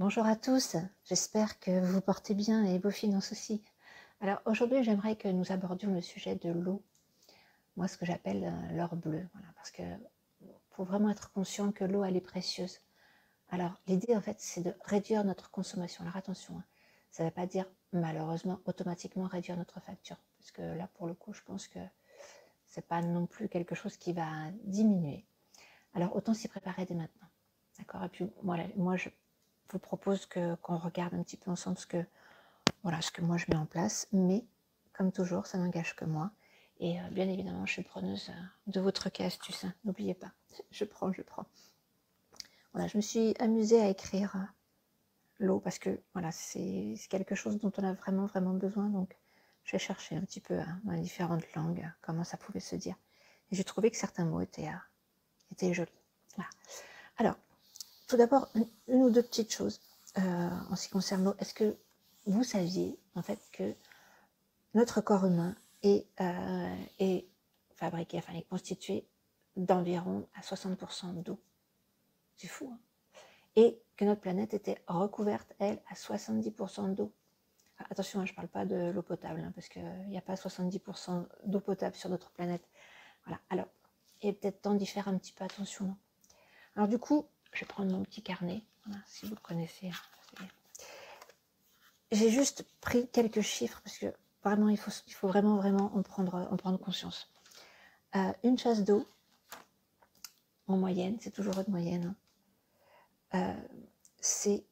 Bonjour à tous, j'espère que vous vous portez bien et vos finances aussi. Alors aujourd'hui, j'aimerais que nous abordions le sujet de l'eau, moi ce que j'appelle l'or bleu, voilà, parce que faut vraiment être conscient que l'eau elle est précieuse. Alors l'idée en fait c'est de réduire notre consommation. Alors attention, hein, ça ne veut pas dire malheureusement automatiquement réduire notre facture, parce que là pour le coup je pense que c'est pas non plus quelque chose qui va diminuer. Alors autant s'y préparer dès maintenant, d'accord. Et puis voilà, moi je vous propose qu'on regarde un petit peu ensemble ce que moi je mets en place, mais comme toujours, ça n'engage que moi. Et bien évidemment, je suis preneuse de vos trucs et astuces, hein. N'oubliez pas, je prends. Voilà, je me suis amusée à écrire l'eau parce que voilà, c'est quelque chose dont on a vraiment besoin. Donc, j'ai cherché un petit peu dans les différentes langues comment ça pouvait se dire. Et j'ai trouvé que certains mots étaient jolis. Voilà. Alors, tout d'abord, une ou deux petites choses en ce qui concerne l'eau. Est-ce que vous saviez en fait que notre corps humain est fabriqué, enfin est constitué d'environ à 60% d'eau. C'est fou, hein. Et que notre planète était recouverte, elle, à 70% d'eau. Enfin, attention, hein, je ne parle pas de l'eau potable, hein, parce qu'il n'y a pas 70% d'eau potable sur notre planète. Voilà, alors, il est peut-être temps d'y faire un petit peu attention. Non. Alors du coup, je vais prendre mon petit carnet, voilà, si vous le connaissez. Hein, j'ai juste pris quelques chiffres, parce que vraiment, il faut vraiment en prendre conscience. Une chasse d'eau, en moyenne, c'est toujours une moyenne, c'est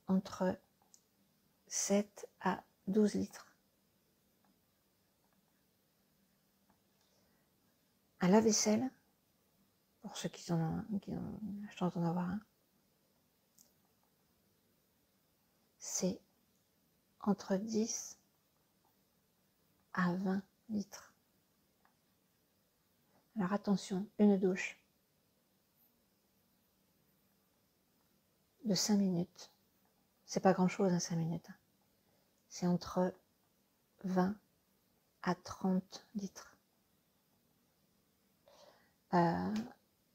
entre 7 à 12 litres. Un lave-vaisselle, pour ceux qui ont la chance d'en avoir un, c'est entre 10 à 20 litres. Alors attention, une douche de 5 minutes, c'est pas grand chose, 5 minutes. C'est entre 20 à 30 litres.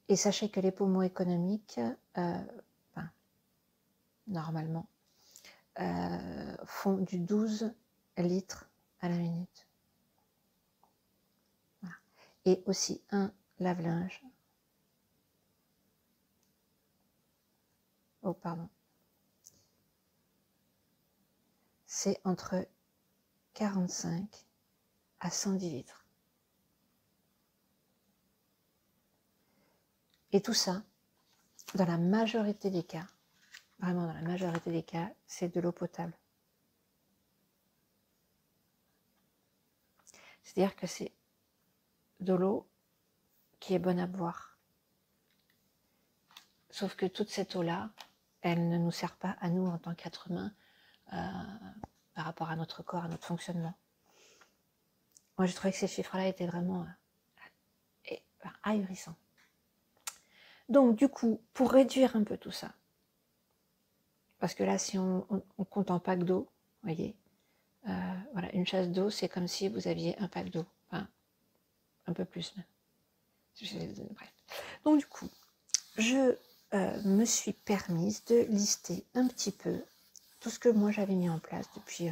Et sachez que les pommeaux économiques, normalement, font du 12 litres à la minute. Voilà. Et aussi un lave-linge. Oh, pardon. C'est entre 45 à 110 litres. Et tout ça, dans la majorité des cas, vraiment dans la majorité des cas, c'est de l'eau potable. C'est-à-dire que c'est de l'eau qui est bonne à boire. Sauf que toute cette eau-là, elle ne nous sert pas à nous en tant qu'êtres humains par rapport à notre corps, à notre fonctionnement. Moi, j'ai trouvé que ces chiffres-là étaient vraiment ahurissants. Donc, du coup, pour réduire un peu tout ça, parce que là, si on compte en pack d'eau, vous voyez, voilà, une chasse d'eau, c'est comme si vous aviez un pack d'eau, enfin, un peu plus même. Bref. Donc, du coup, je me suis permise de lister un petit peu tout ce que moi j'avais mis en place depuis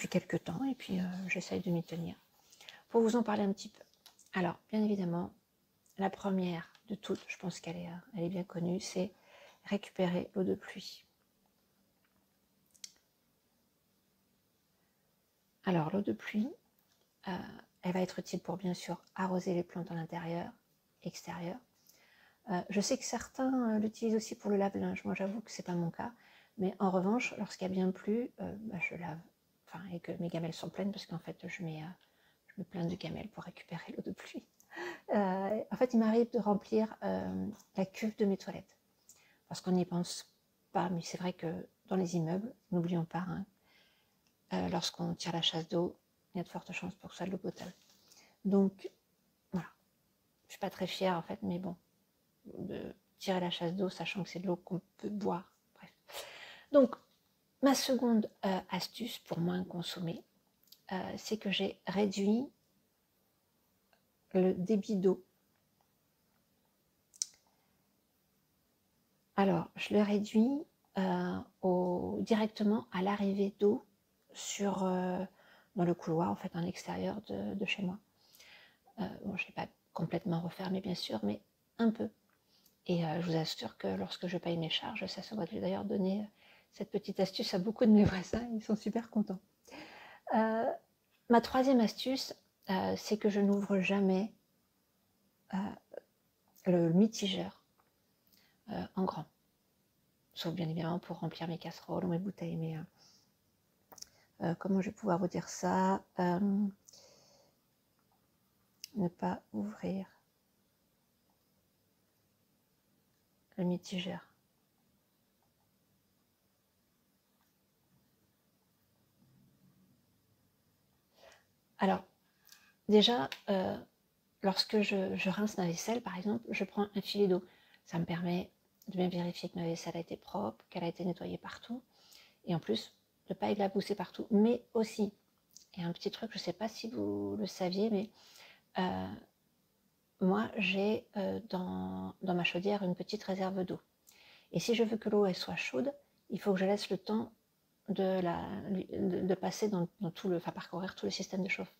quelques temps, et puis j'essaye de m'y tenir. Pour vous en parler un petit peu. Alors, bien évidemment, la première de toutes, je pense qu'elle est bien connue, c'est récupérer l'eau de pluie. Alors, l'eau de pluie, elle va être utile pour bien sûr arroser les plantes à l'intérieur, extérieur. Je sais que certains l'utilisent aussi pour le lave-linge. Moi, j'avoue que c'est pas mon cas. Mais en revanche, lorsqu'il y a bien plu, je lave. Enfin, et que mes gamelles sont pleines, parce qu'en fait, je mets plein de gamelles pour récupérer l'eau de pluie. En fait, il m'arrive de remplir la cuve de mes toilettes. Parce qu'on n'y pense pas, mais c'est vrai que dans les immeubles, n'oublions pas, hein, lorsqu'on tire la chasse d'eau, il y a de fortes chances pour que ce soit de l'eau potable. Donc, voilà. Je ne suis pas très fière, en fait, mais bon, de tirer la chasse d'eau, sachant que c'est de l'eau qu'on peut boire. Bref. Donc, ma seconde astuce pour moins consommer, c'est que j'ai réduit le débit d'eau. Alors, je le réduis directement à l'arrivée d'eau dans le couloir, en fait, en extérieur de chez moi. Bon, je ne vais pas complètement refermer, bien sûr, mais un peu. Et je vous assure que lorsque je paye mes charges, ça se voit. J'ai d'ailleurs donné cette petite astuce à beaucoup de mes voisins, ils sont super contents. Ma troisième astuce, c'est que je n'ouvre jamais le mitigeur en grand. Sauf bien évidemment pour remplir mes casseroles ou mes bouteilles. Mais comment je vais pouvoir vous dire ça, ne pas ouvrir le mitigeur. Alors, déjà, lorsque je rince ma vaisselle, par exemple, je prends un filet d'eau. Ça me permet de bien vérifier que ma vaisselle a été propre, qu'elle a été nettoyée partout. Et en plus, de ne pas éclabousser partout. Mais aussi, il y a un petit truc, je ne sais pas si vous le saviez, mais moi, j'ai dans ma chaudière une petite réserve d'eau. Et si je veux que l'eau soit chaude, il faut que je laisse le temps de passer dans tout le, enfin parcourir tout le système de chauffe.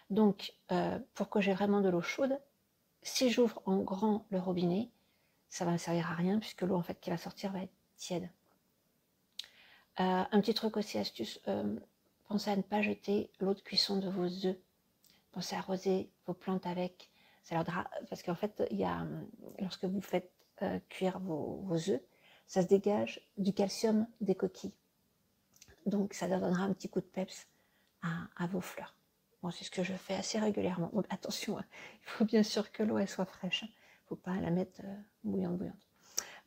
Donc, pour que j'ai vraiment de l'eau chaude, si j'ouvre en grand le robinet, ça va ne servir à rien puisque l'eau en fait qui va sortir va être tiède. Un petit truc aussi astuce, pensez à ne pas jeter l'eau de cuisson de vos œufs. Pensez à arroser vos plantes avec. Ça leur donnera, parce qu'en fait, lorsque vous faites cuire vos œufs, ça se dégage du calcium des coquilles. Donc ça leur donnera un petit coup de peps à vos fleurs. Bon, c'est ce que je fais assez régulièrement. Bon, attention, il faut bien sûr que l'eau soit fraîche. Il ne faut pas la mettre bouillante.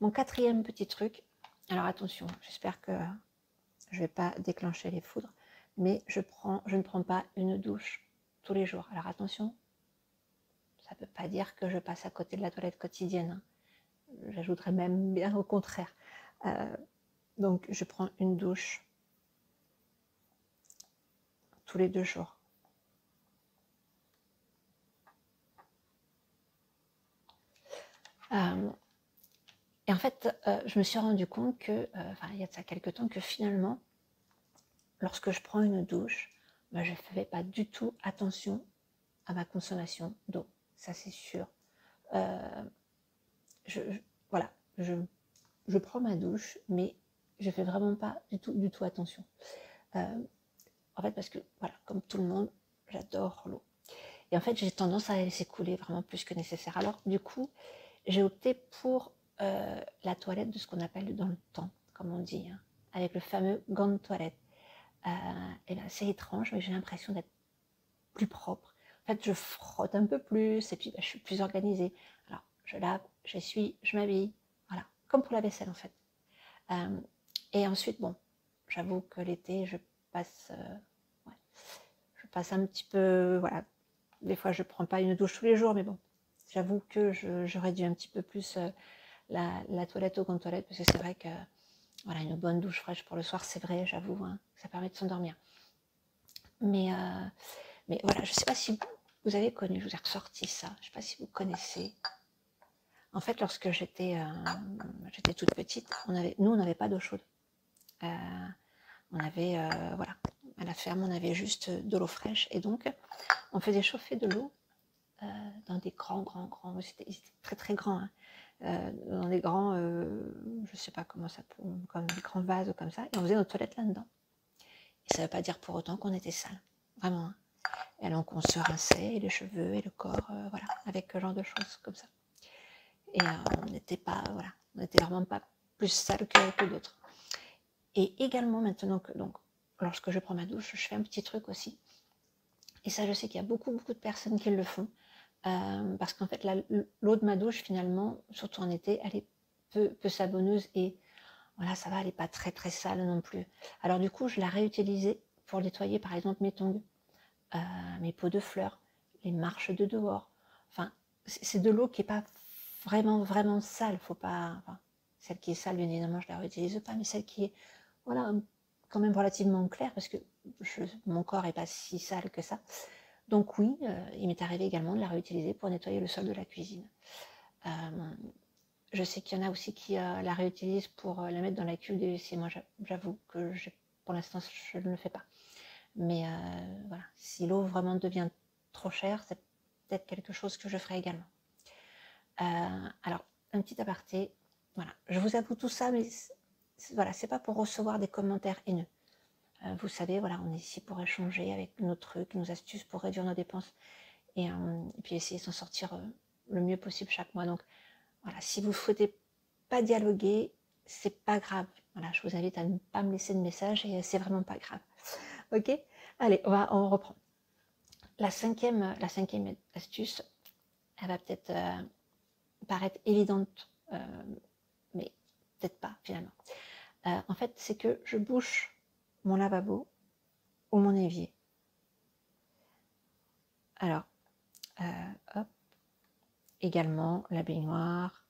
Mon quatrième petit truc, alors attention, j'espère que je ne vais pas déclencher les foudres, mais je ne prends pas une douche tous les jours. Alors attention, ça ne veut pas dire que je passe à côté de la toilette quotidienne. Hein. J'ajouterais même bien au contraire. Donc je prends une douche tous les 2 jours. Et en fait, je me suis rendu compte que, il y a de ça quelques temps, que finalement, lorsque je prends une douche, je ne fais pas du tout attention à ma consommation d'eau. Ça, c'est sûr. Voilà, je prends ma douche, mais je ne fais vraiment pas du tout attention. En fait, parce que, voilà, comme tout le monde, j'adore l'eau. Et en fait, j'ai tendance à la laisser couler vraiment plus que nécessaire. Alors, du coup, j'ai opté pour la toilette de ce qu'on appelle dans le temps, comme on dit, hein, avec le fameux gant de toilette. Et là, c'est étrange, mais j'ai l'impression d'être plus propre. En fait, je frotte un peu plus, et puis je suis plus organisée. Alors, je lave, j'essuie, je m'habille, voilà, comme pour la vaisselle en fait. Et ensuite, bon, j'avoue que l'été, je passe un petit peu, voilà, des fois je prends pas une douche tous les jours, mais bon, j'avoue que je réduis un petit peu plus la toilette au gant de toilette, parce que c'est vrai que voilà, une bonne douche fraîche pour le soir, c'est vrai, j'avoue, hein, ça permet de s'endormir. Mais voilà, je ne sais pas si vous avez connu, je vous ai ressorti ça, je ne sais pas si vous connaissez. En fait, lorsque j'étais toute petite, nous, on n'avait pas d'eau chaude. On avait, voilà, à la ferme, on avait juste de l'eau fraîche. Et donc, on faisait chauffer de l'eau dans des grands, ils étaient très, très grands, hein, dans des grands, je ne sais pas comment ça peut, comme des grands vases comme ça. Et on faisait nos toilettes là-dedans. Et ça ne veut pas dire pour autant qu'on était sale, vraiment. Hein. Et donc, on se rinçait les cheveux et le corps, voilà, avec ce genre de choses comme ça. Et on n'était pas, voilà, on n'était vraiment pas plus sale que d'autres. Et également maintenant que, donc, lorsque je prends ma douche, je fais un petit truc aussi. Et ça, je sais qu'il y a beaucoup de personnes qui le font. Parce qu'en fait, l'eau de ma douche, finalement, surtout en été, elle est peu savonneuse et voilà, ça va, elle n'est pas très très sale non plus. Alors du coup, je la réutilisais pour nettoyer par exemple mes tongs, mes pots de fleurs, les marches de dehors. Enfin, c'est de l'eau qui n'est pas vraiment sale. Faut pas, enfin, celle qui est sale, bien évidemment, je la réutilise pas, mais celle qui est, voilà, quand même relativement claire, parce que mon corps n'est pas si sale que ça. Donc oui, il m'est arrivé également de la réutiliser pour nettoyer le sol de la cuisine. Je sais qu'il y en a aussi qui la réutilisent pour la mettre dans la cuve des WC. Moi, j'avoue que pour l'instant, je ne le fais pas. Mais voilà, si l'eau vraiment devient trop chère, c'est peut-être quelque chose que je ferai également. Alors, un petit aparté. Voilà, je vous avoue tout ça, mais voilà, c'est pas pour recevoir des commentaires haineux. Vous savez, voilà, on est ici pour échanger avec nos trucs, nos astuces pour réduire nos dépenses et puis essayer de s'en sortir le mieux possible chaque mois. Donc, voilà, si vous ne souhaitez pas dialoguer, c'est pas grave. Voilà, je vous invite à ne pas me laisser de message et c'est vraiment pas grave. Ok? Allez, on reprend. La cinquième astuce, elle va peut-être paraître évidente, mais peut-être pas finalement. En fait, c'est que je bouche mon lavabo ou mon évier. Alors, hop, également la baignoire.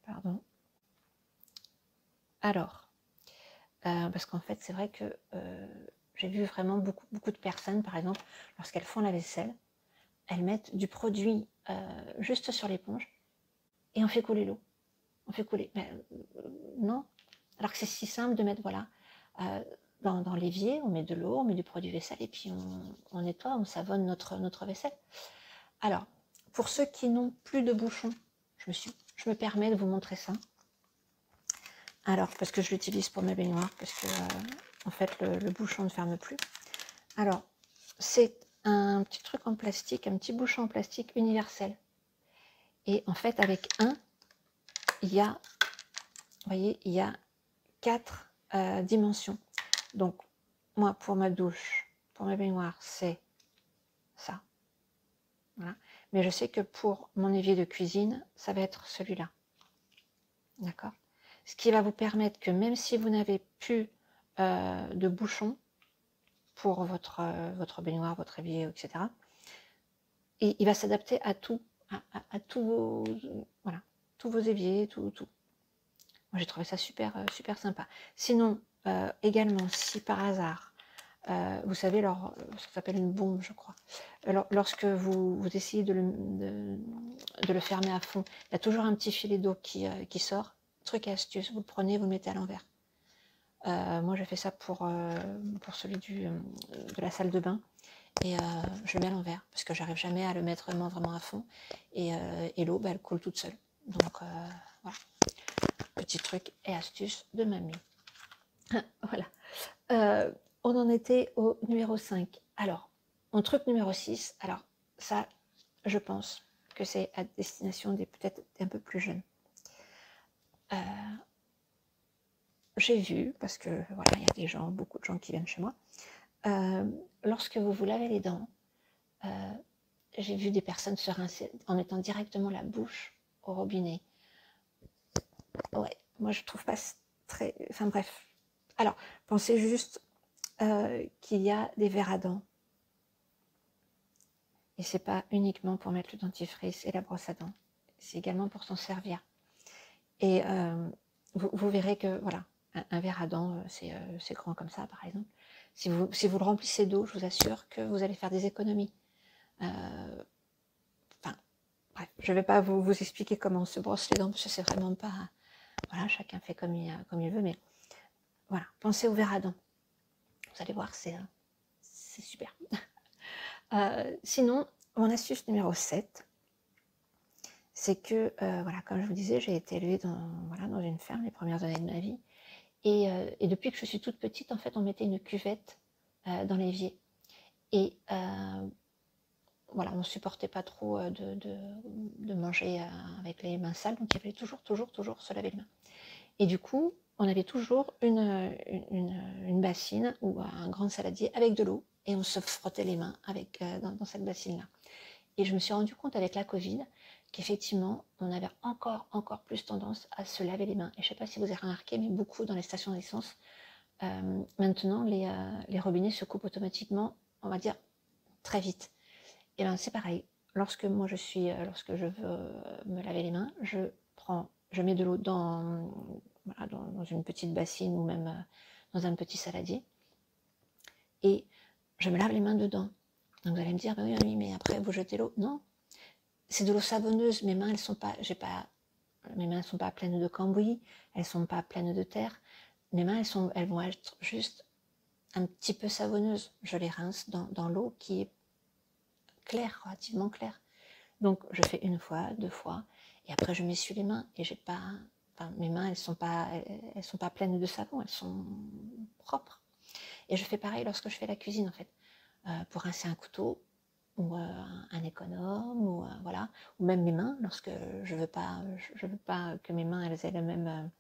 Pardon. Alors, parce qu'en fait, c'est vrai que j'ai vu vraiment beaucoup de personnes, par exemple, lorsqu'elles font la vaisselle, elles mettent du produit juste sur l'éponge et on fait couler l'eau. On fait couler. Mais, non. Alors que c'est si simple de mettre, voilà, dans l'évier, on met de l'eau, on met du produit vaisselle et puis on nettoie, on savonne notre vaisselle. Alors, pour ceux qui n'ont plus de bouchon, je me permets de vous montrer ça. Alors, parce que je l'utilise pour ma baignoire, parce que en fait le bouchon ne ferme plus. Alors, c'est un petit truc en plastique, un petit bouchon en plastique universel. Et en fait, avec il y a, vous voyez, il y a 4 dimensions. Donc, moi, pour ma douche, pour ma baignoire, c'est ça. Voilà. Mais je sais que pour mon évier de cuisine, ça va être celui-là. D'accord? Ce qui va vous permettre que même si vous n'avez plus de bouchon pour votre baignoire, votre évier, etc., et il va s'adapter à tout, à tous vos éviers, tout. Moi, j'ai trouvé ça super sympa. Sinon, également, si par hasard, vous savez, ce que s'appelle une bombe, je crois, lorsque vous essayez de le fermer à fond, il y a toujours un petit filet d'eau qui sort. Truc et astuce, vous le prenez, vous le mettez à l'envers. Moi, j'ai fait ça pour celui de la salle de bain. Et je le mets à l'envers, parce que j'arrive jamais à le mettre vraiment à fond. Et l'eau, elle coule toute seule. Donc, voilà. Petit truc et astuce de mamie. Voilà. On en était au numéro 5. Alors, mon truc numéro 6, alors ça, je pense que c'est à destination des peut-être un peu plus jeunes. J'ai vu, parce que voilà, il y a beaucoup de gens qui viennent chez moi, lorsque vous vous lavez les dents, j'ai vu des personnes se rincer en mettant directement la bouche au robinet. Ouais, moi je trouve pas très... Enfin bref. Alors, pensez juste qu'il y a des verres à dents. Et c'est pas uniquement pour mettre le dentifrice et la brosse à dents. C'est également pour s'en servir. Et vous verrez que, voilà, un verre à dents, c'est grand comme ça, par exemple. Si vous le remplissez d'eau, je vous assure que vous allez faire des économies. Bref, je ne vais pas vous expliquer comment on se brosse les dents, parce que c'est vraiment pas... Voilà, chacun fait comme il veut, mais voilà, pensez au verre à dents. Vous allez voir, c'est super. Sinon, mon astuce numéro 7, c'est que, voilà, comme je vous disais, j'ai été élevée dans une ferme les premières années de ma vie. Et depuis que je suis toute petite, en fait, on mettait une cuvette dans l'évier. Et voilà, on ne supportait pas trop de manger avec les mains sales, donc il fallait toujours se laver les mains. Et du coup, on avait toujours une bassine ou un grand saladier avec de l'eau, et on se frottait les mains dans cette bassine-là. Et je me suis rendu compte avec la Covid qu'effectivement, on avait encore plus tendance à se laver les mains. Et je ne sais pas si vous avez remarqué, mais beaucoup dans les stations d'essence, maintenant, les robinets se coupent automatiquement, on va dire, très vite. Et bien c'est pareil, lorsque je veux me laver les mains, je mets de l'eau dans une petite bassine ou même dans un petit saladier, et je me lave les mains dedans. Donc vous allez me dire, oui, mais après vous jetez l'eau. Non, c'est de l'eau savonneuse. Mes mains, elles sont pas, mes mains ne sont pas pleines de cambouis, elles sont pas pleines de terre. Mes mains, elles vont être juste un petit peu savonneuses. Je les rince dans l'eau qui est claire, relativement claire. Donc je fais une fois, deux fois, et après je m'essuie les mains et j'ai pas, enfin, mes mains elles sont pas pleines de savon, elles sont propres. Et je fais pareil lorsque je fais la cuisine en fait, pour rincer un couteau ou un économe ou voilà, ou même mes mains lorsque je veux pas que mes mains elles aient le même.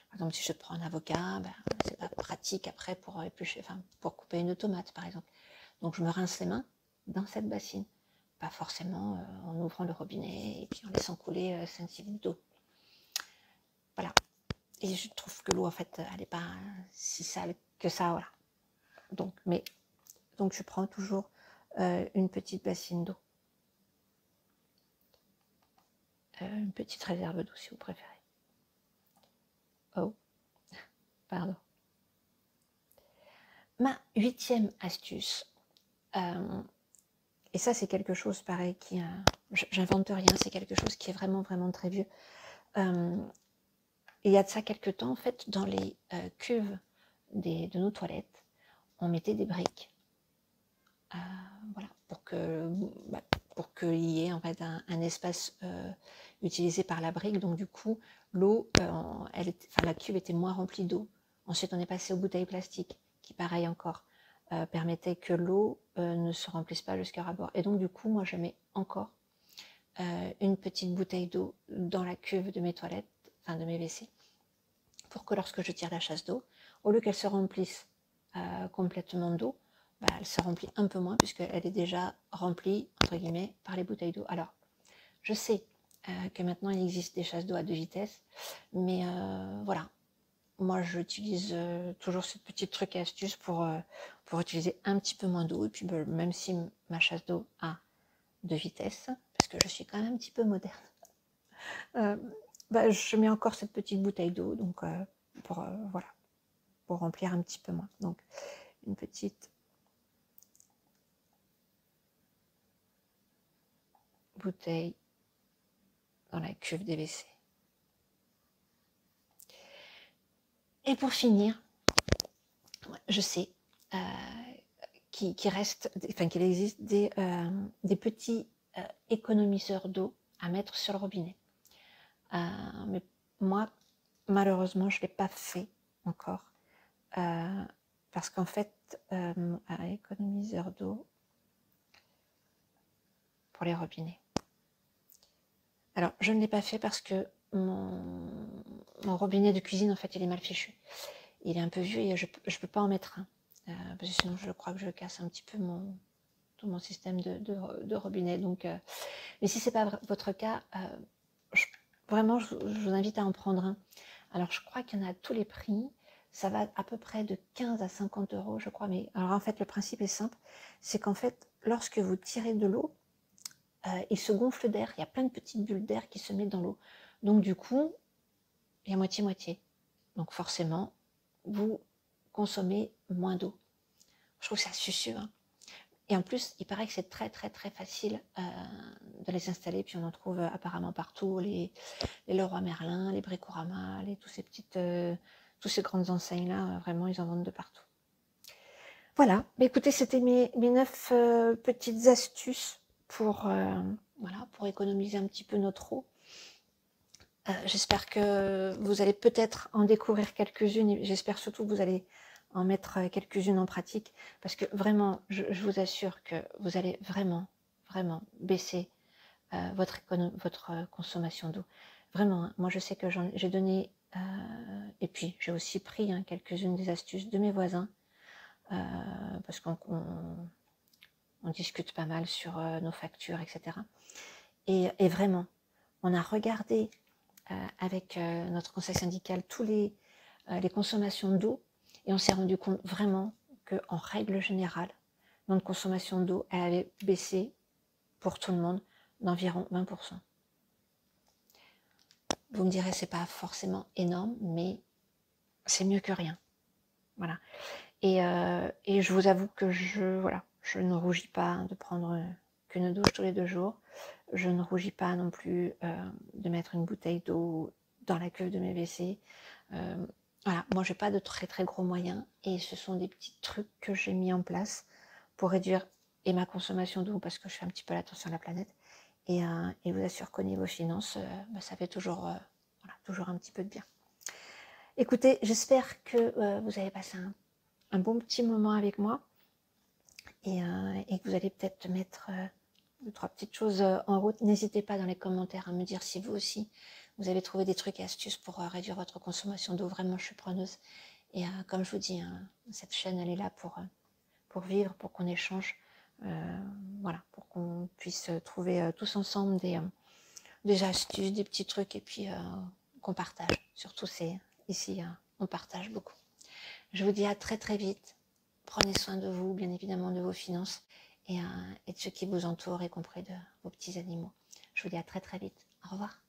Par exemple, si je prends un avocat, ben, c'est pas pratique après pour éplucher, enfin pour couper une tomate par exemple. Donc je me rince les mains dans cette bassine. Pas forcément en ouvrant le robinet et puis en laissant couler 5-6 litres d'eau. Voilà. Et je trouve que l'eau, en fait, elle n'est pas si sale que ça, voilà. Donc je prends toujours une petite bassine d'eau. Une petite réserve d'eau, si vous préférez. Oh, pardon. Ma 8e astuce, et ça c'est quelque chose pareil qui, j'invente rien, c'est quelque chose qui est vraiment vraiment très vieux. Il y a de ça quelques temps, en fait, dans les cuves de nos toilettes, on mettait des briques. Voilà, pour qu'il y ait en fait un espace utilisé par la brique. Donc du coup, l'eau, la cuve était moins remplie d'eau. Ensuite, on est passé aux bouteilles plastiques, qui pareil encore, permettaient que l'eau ne se remplisse pas jusqu'à ras bord. Et donc du coup, moi je mets encore une petite bouteille d'eau dans la cuve de mes toilettes, enfin de mes WC, pour que lorsque je tire la chasse d'eau, au lieu qu'elle se remplisse complètement d'eau, bah, elle se remplit un peu moins puisqu'elle est déjà remplie, entre guillemets, par les bouteilles d'eau. Alors, je sais que maintenant il existe des chasses d'eau à 2 vitesses, mais voilà, moi j'utilise toujours ce petit truc et astuce pour utiliser un petit peu moins d'eau, et puis même si ma chasse d'eau a 2 vitesses, parce que je suis quand même un petit peu moderne, je mets encore cette petite bouteille d'eau, donc voilà, pour remplir un petit peu moins. Donc une petite bouteille dans la cuve des WC. Et pour finir, je sais qu'il existe des petits économiseurs d'eau à mettre sur le robinet. Mais moi, malheureusement, je ne l'ai pas fait encore. Parce qu'en fait, économiseur d'eau pour les robinets. Alors, je ne l'ai pas fait parce que mon robinet de cuisine, en fait, il est mal fichu. Il est un peu vieux et je ne peux pas en mettre un. Parce que sinon, je crois que je casse un petit peu tout mon système de robinet. Donc, mais si ce n'est pas votre cas, vraiment, je vous invite à en prendre un. Alors, je crois qu'il y en a à tous les prix. Ça va à peu près de 15 à 50 €, je crois. Mais alors, en fait, le principe est simple. C'est qu'en fait, lorsque vous tirez de l'eau, il se gonfle d'air. Il y a plein de petites bulles d'air qui se mettent dans l'eau. Donc, du coup, il y a moitié-moitié. Donc, forcément, vous consommez moins d'eau. Je trouve que c'est astucieux. Hein. Et en plus, il paraît que c'est très, très, très facile de les installer. Puis, on en trouve apparemment partout. Les Leroy Merlin, les Bricorama, tous ces grandes enseignes-là, vraiment, ils en vendent de partout. Voilà. Mais écoutez, c'était mes 9 petites astuces pour économiser un petit peu notre eau. J'espère que vous allez peut-être en découvrir quelques-unes et j'espère surtout que vous allez en mettre quelques-unes en pratique parce que vraiment, je vous assure que vous allez vraiment, vraiment baisser votre consommation d'eau. Vraiment, hein, moi je sais que j'ai donné, et puis j'ai aussi pris quelques-unes des astuces de mes voisins parce qu'on discute pas mal sur nos factures, etc. Et vraiment, on a regardé avec notre conseil syndical tous les consommations d'eau et on s'est rendu compte vraiment qu'en règle générale, notre consommation d'eau elle avait baissé pour tout le monde d'environ 20%. Vous me direz, c'est pas forcément énorme, mais c'est mieux que rien. Voilà. Et je vous avoue que je ne rougis pas de prendre qu'une douche tous les 2 jours. Je ne rougis pas non plus de mettre une bouteille d'eau dans la cuve de mes WC. Voilà, moi j'ai pas de très très gros moyens et ce sont des petits trucs que j'ai mis en place pour réduire et ma consommation d'eau parce que je fais un petit peu attention à la planète et vous assure qu'au niveau finances, ça fait toujours, voilà, toujours un petit peu de bien. Écoutez, j'espère que vous avez passé un bon petit moment avec moi et que vous allez peut-être mettre 2-3 petites choses en route. N'hésitez pas dans les commentaires à me dire si vous aussi, vous avez trouvé des trucs et astuces pour réduire votre consommation d'eau. Vraiment, je suis preneuse. Et comme je vous dis, cette chaîne, elle est là pour vivre, pour qu'on échange, voilà, pour qu'on puisse trouver tous ensemble des astuces, des petits trucs et puis qu'on partage. Surtout, c'est ici, on partage beaucoup. Je vous dis à très très vite. Prenez soin de vous, bien évidemment de vos finances et de ceux qui vous entourent, y compris de vos petits animaux. Je vous dis à très très vite. Au revoir.